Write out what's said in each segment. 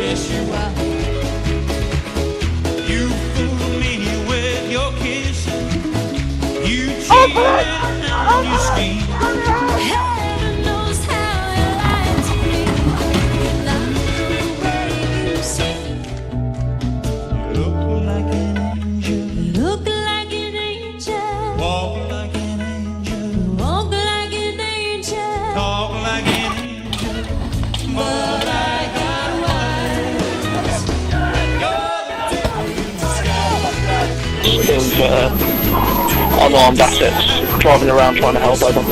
yes you are. You fool me with your kissing. You cheat and you steal. Heaven knows how you lied to me. Not the way you sing. You look like an angel. Look like an angel. Walk like an angel. Walk like an angel. Talk like an angel. But I got wise. You're the devil in disguise. Unarmed assets driving around trying to help them.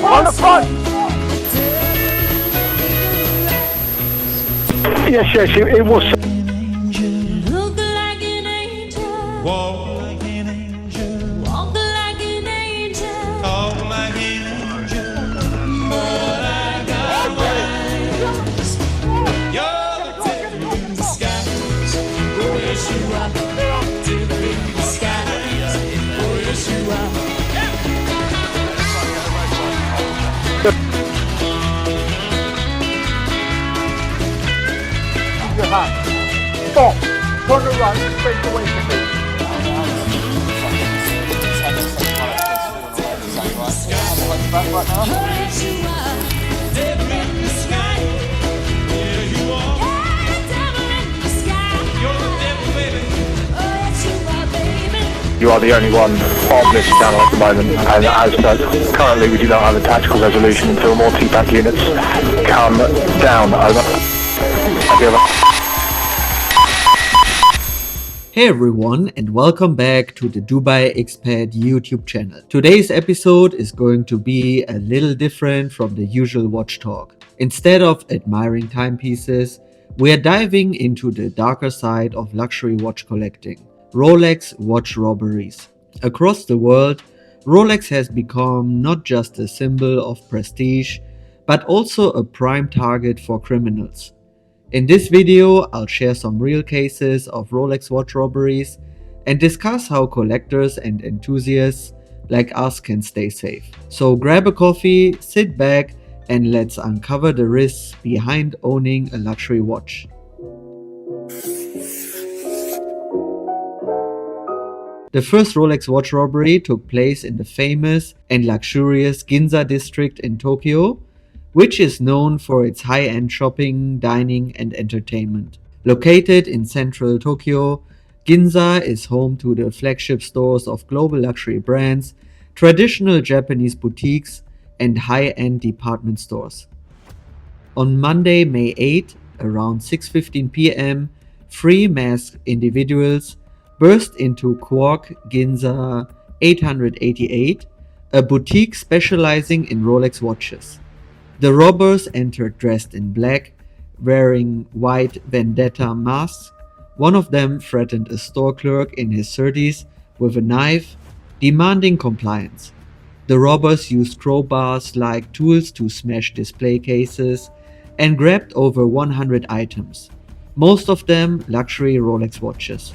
On the front! Yes, it was. Look like an angel. Walk like an angel. Walk like an angel. Talk like an angel. But I got wise. You're the devil in disguise. Oh, yes, you are. Devil in disguise. Oh, yes, you are. Your hand. Stop. Turn around and face away from me. Oh, yes, you are. Devil in disguise. Yeah, you are. Yeah, devil in disguise. You're the devil, baby. Oh, yes, you are, baby. You are the only one on this channel at the moment, and as such, currently we do not have a tactical resolution until more TPAC units come down. Over. Hey everyone, and welcome back to the Dubai Expat YouTube channel. Today's episode is going to be a little different from the usual watch talk. Instead of admiring timepieces, we are diving into the darker side of luxury watch collecting: Rolex watch robberies. Across the world, Rolex has become not just a symbol of prestige, but also a prime target for criminals. In this video, I'll share some real cases of Rolex watch robberies and discuss how collectors and enthusiasts like us can stay safe. So grab a coffee, sit back, and let's uncover the risks behind owning a luxury watch. The first Rolex watch robbery took place in the famous and luxurious Ginza district in Tokyo, which is known for its high-end shopping, dining, and entertainment. Located in central Tokyo, Ginza is home to the flagship stores of global luxury brands, traditional Japanese boutiques, and high-end department stores. On Monday, May 8, around 6:15 p.m., three masked individuals burst into Quark Ginza 888, a boutique specializing in Rolex watches. The robbers entered dressed in black, wearing white vendetta masks. One of them threatened a store clerk in his 30s with a knife, demanding compliance. The robbers used crowbars-like tools to smash display cases and grabbed over 100 items, most of them luxury Rolex watches.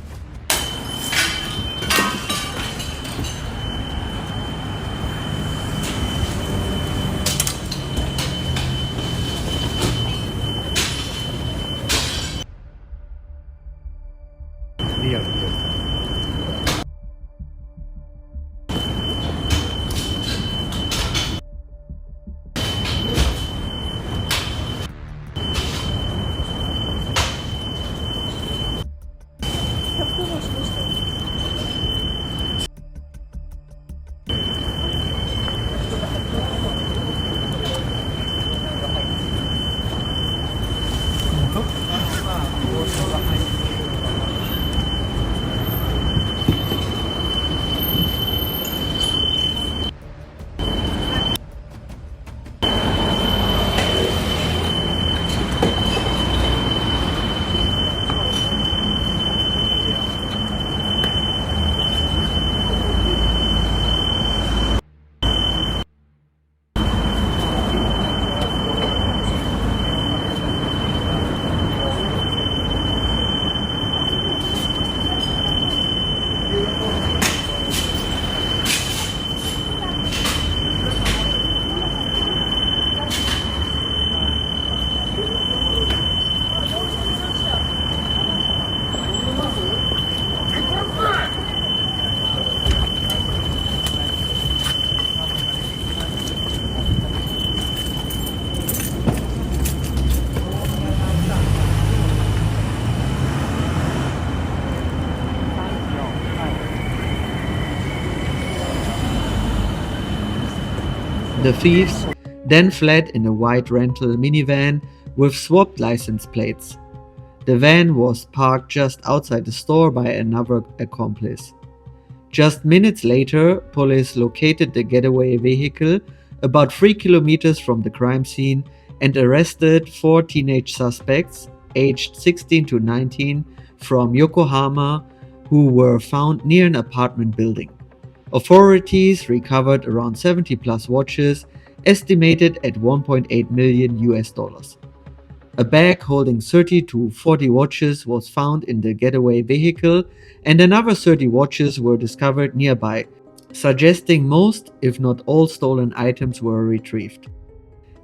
The thieves then fled in a white rental minivan with swapped license plates. The van was parked just outside the store by another accomplice. Just minutes later, police located the getaway vehicle about 3 kilometers from the crime scene and arrested 4 teenage suspects, aged 16 to 19, from Yokohama, who were found near an apartment building. Authorities recovered around 70 plus watches, estimated at 1.8 million US dollars. A bag holding 30 to 40 watches was found in the getaway vehicle, and another 30 watches were discovered nearby, suggesting most, if not all, stolen items were retrieved.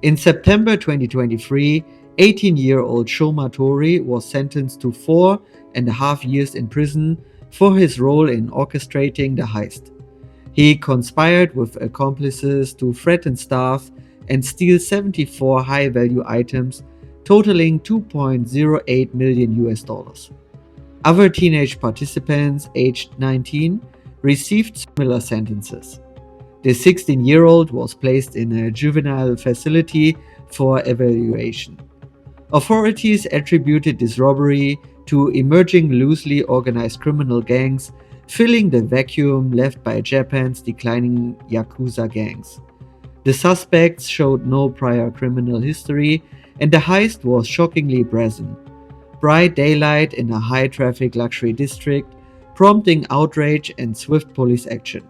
In September 2023, 18-year-old Shoma Tori was sentenced to 4.5 years in prison for his role in orchestrating the heist. He conspired with accomplices to threaten staff and steal 74 high-value items totaling 2.08 million US dollars. Other teenage participants aged 19 received similar sentences. The 16-year-old was placed in a juvenile facility for evaluation. Authorities attributed this robbery to emerging loosely organized criminal gangs, filling the vacuum left by Japan's declining Yakuza gangs. The suspects showed no prior criminal history, and the heist was shockingly brazen. Bright daylight in a high-traffic luxury district, prompting outrage and swift police action.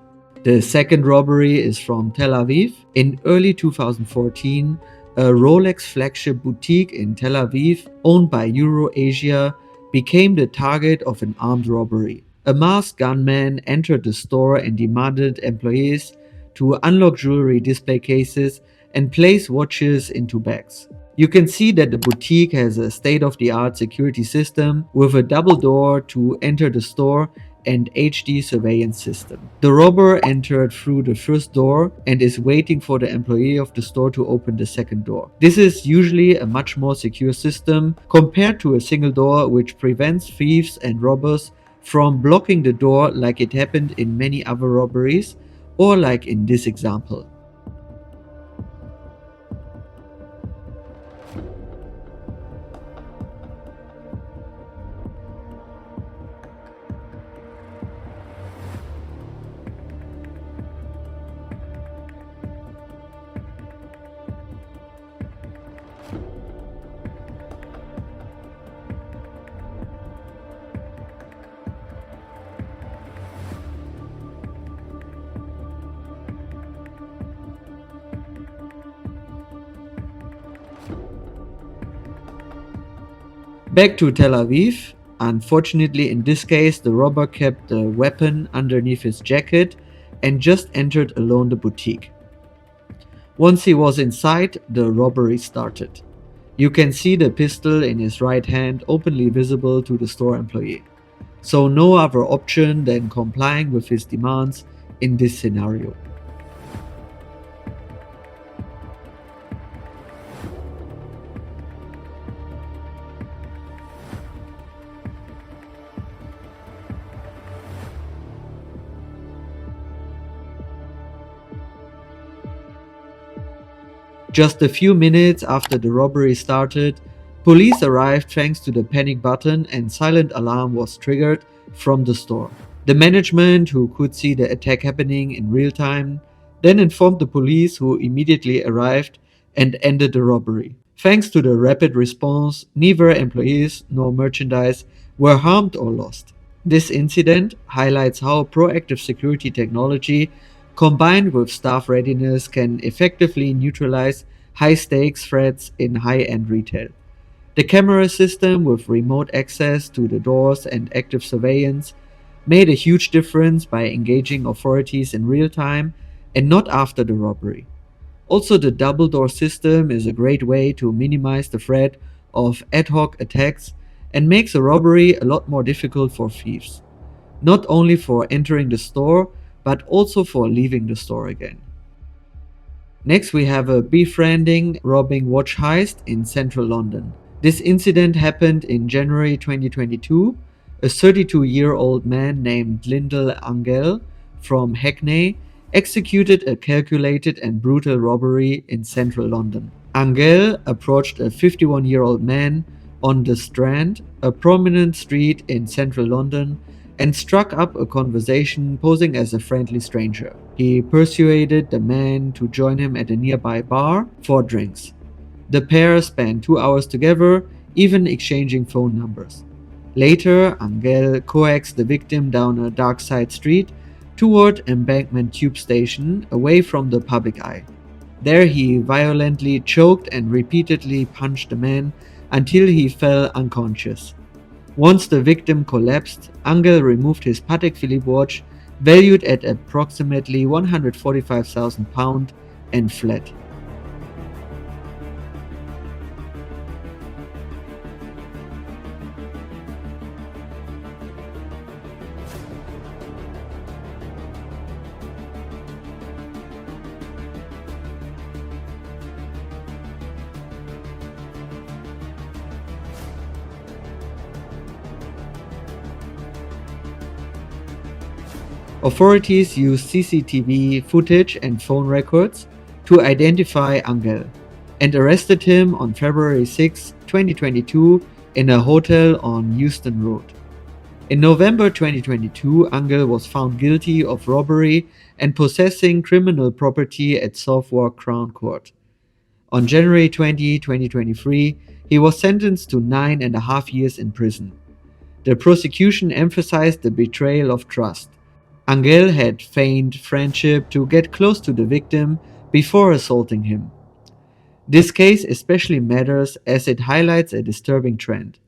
The second robbery is from Tel Aviv. In early 2014, a Rolex flagship boutique in Tel Aviv, owned by EuroAsia, became the target of an armed robbery. A masked gunman entered the store and demanded employees to unlock jewelry display cases and place watches into bags. You can see that the boutique has a state-of-the-art security system with a double door to enter the store and HD surveillance system. The robber entered through the first door and is waiting for the employee of the store to open the second door. This is usually a much more secure system compared to a single door, which prevents thieves and robbers from blocking the door like it happened in many other robberies, or like in this example. Back to Tel Aviv. Unfortunately, in this case, the robber kept the weapon underneath his jacket and just entered alone the boutique. Once he was inside, the robbery started. You can see the pistol in his right hand openly visible to the store employee. So no other option than complying with his demands in this scenario. Just a few minutes after the robbery started, police arrived thanks to the panic button, and silent alarm was triggered from the store. The management, who could see the attack happening in real time, then informed the police, who immediately arrived and ended the robbery. Thanks to the rapid response, neither employees nor merchandise were harmed or lost. This incident highlights how proactive security technology combined with staff readiness can effectively neutralize high-stakes threats in high-end retail. The camera system with remote access to the doors and active surveillance made a huge difference by engaging authorities in real time and not after the robbery. Also, the double door system is a great way to minimize the threat of ad hoc attacks and makes a robbery a lot more difficult for thieves, not only for entering the store, but also for leaving the store again. Next, we have a befriending robbing watch heist in central London. This incident happened in January 2022. A 32-year-old man named Lyndall Angel from Hackney executed a calculated and brutal robbery in central London. Angel approached a 51-year-old man on the Strand, a prominent street in central London, and struck up a conversation posing as a friendly stranger. He persuaded the man to join him at a nearby bar for drinks. The pair spent 2 hours together, even exchanging phone numbers. Later, Angel coaxed the victim down a dark side street toward Embankment Tube Station, away from the public eye. There he violently choked and repeatedly punched the man until he fell unconscious. Once the victim collapsed, Angel removed his Patek Philippe watch, valued at approximately £145,000, and fled. Authorities used CCTV footage and phone records to identify Angel and arrested him on February 6, 2022 in a hotel on Euston Road. In November 2022, Angel was found guilty of robbery and possessing criminal property at Southwark Crown Court. On January 20, 2023, he was sentenced to 9.5 years in prison. The prosecution emphasized the betrayal of trust. Angel had feigned friendship to get close to the victim before assaulting him. This case especially matters as it highlights a disturbing trend: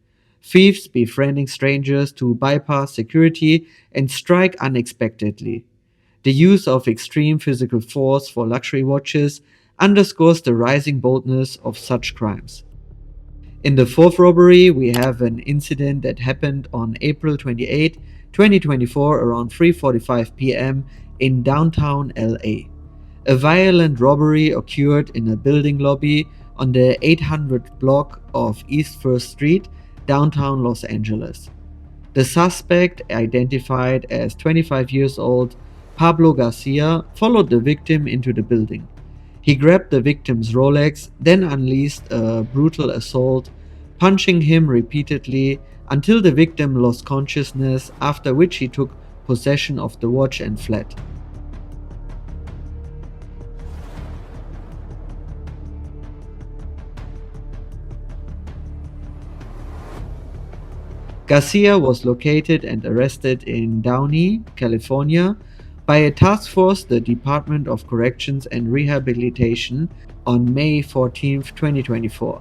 thieves befriending strangers to bypass security and strike unexpectedly. The use of extreme physical force for luxury watches underscores the rising boldness of such crimes. In the fourth robbery, we have an incident that happened on April 28, 2024 around 3:45 p.m. in downtown LA. A violent robbery occurred in a building lobby on the 800 block of East 1st Street, downtown Los Angeles. The suspect, identified as 25 years old Pablo Garcia, followed the victim into the building. He grabbed the victim's Rolex, then unleashed a brutal assault, punching him repeatedly until the victim lost consciousness, after which he took possession of the watch and fled. Garcia was located and arrested in Downey, California, by a task force, the Department of Corrections and Rehabilitation, on May 14, 2024.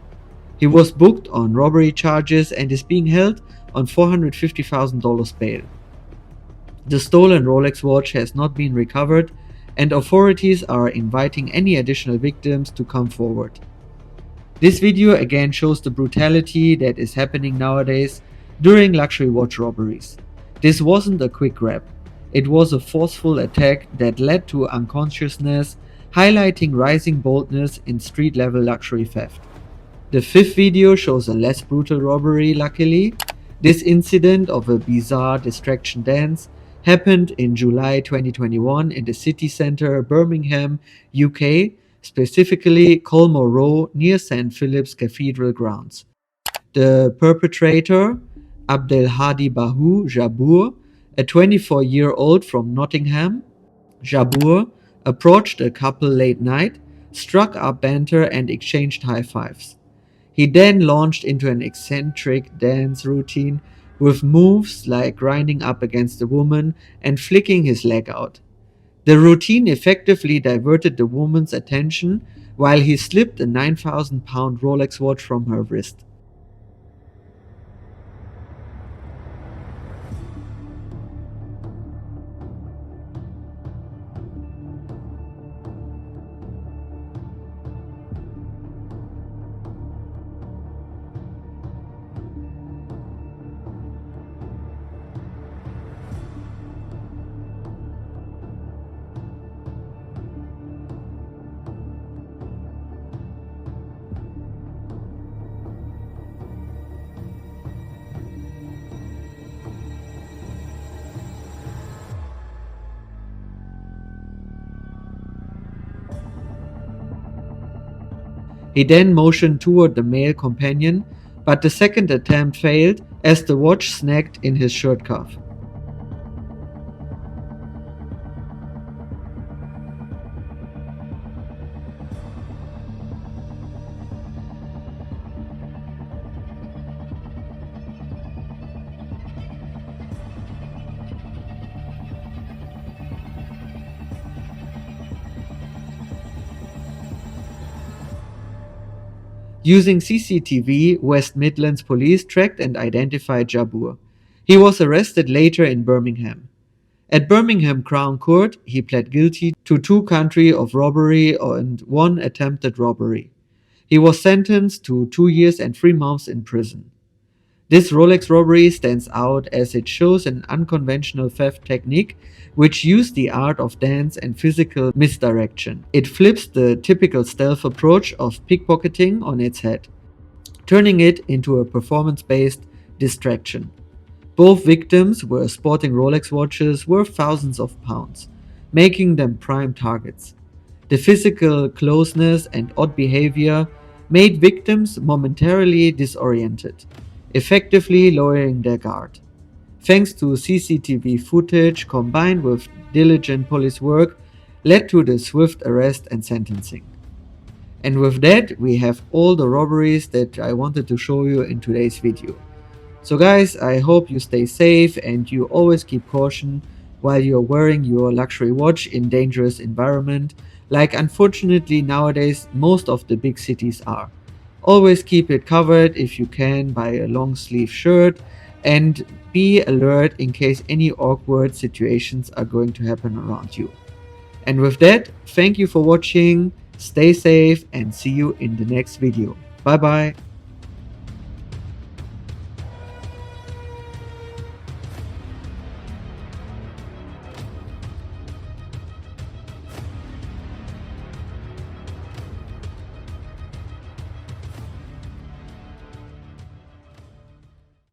He was booked on robbery charges and is being held on $450,000 bail. The stolen Rolex watch has not been recovered, and authorities are inviting any additional victims to come forward. This video again shows the brutality that is happening nowadays during luxury watch robberies. This wasn't a quick grab. It was a forceful attack that led to unconsciousness, highlighting rising boldness in street-level luxury theft. The fifth video shows a less brutal robbery, luckily. This incident of a bizarre distraction dance happened in July 2021 in the city centre Birmingham, UK, specifically Colmore Row near St. Philip's Cathedral grounds. The perpetrator, Abdelhadi Bahu Jabour, a 24-year-old from Nottingham, Jabour approached a couple late night, struck up banter and exchanged high fives. He then launched into an eccentric dance routine with moves like grinding up against a woman and flicking his leg out. The routine effectively diverted the woman's attention while he slipped a £9,000 Rolex watch from her wrist. He then motioned toward the male companion, but the second attempt failed as the watch snagged in his shirt cuff. Using CCTV, West Midlands police tracked and identified Jabur. He was arrested later in Birmingham. At Birmingham Crown Court, he pled guilty to 2 counts of robbery and 1 attempted robbery. He was sentenced to 2 years and 3 months in prison. This Rolex robbery stands out as it shows an unconventional theft technique which used the art of dance and physical misdirection. It flips the typical stealth approach of pickpocketing on its head, turning it into a performance-based distraction. Both victims were sporting Rolex watches worth thousands of pounds, making them prime targets. The physical closeness and odd behavior made victims momentarily disoriented, effectively lowering their guard. Thanks to CCTV footage combined with diligent police work led to the swift arrest and sentencing. And with that, we have all the robberies that I wanted to show you in today's video. So guys, I hope you stay safe and you always keep caution while you're wearing your luxury watch in dangerous environment, like unfortunately nowadays most of the big cities are. Always keep it covered if you can by a long sleeve shirt, and be alert in case any awkward situations are going to happen around you. And with that, thank you for watching, stay safe and see you in the next video. Bye bye.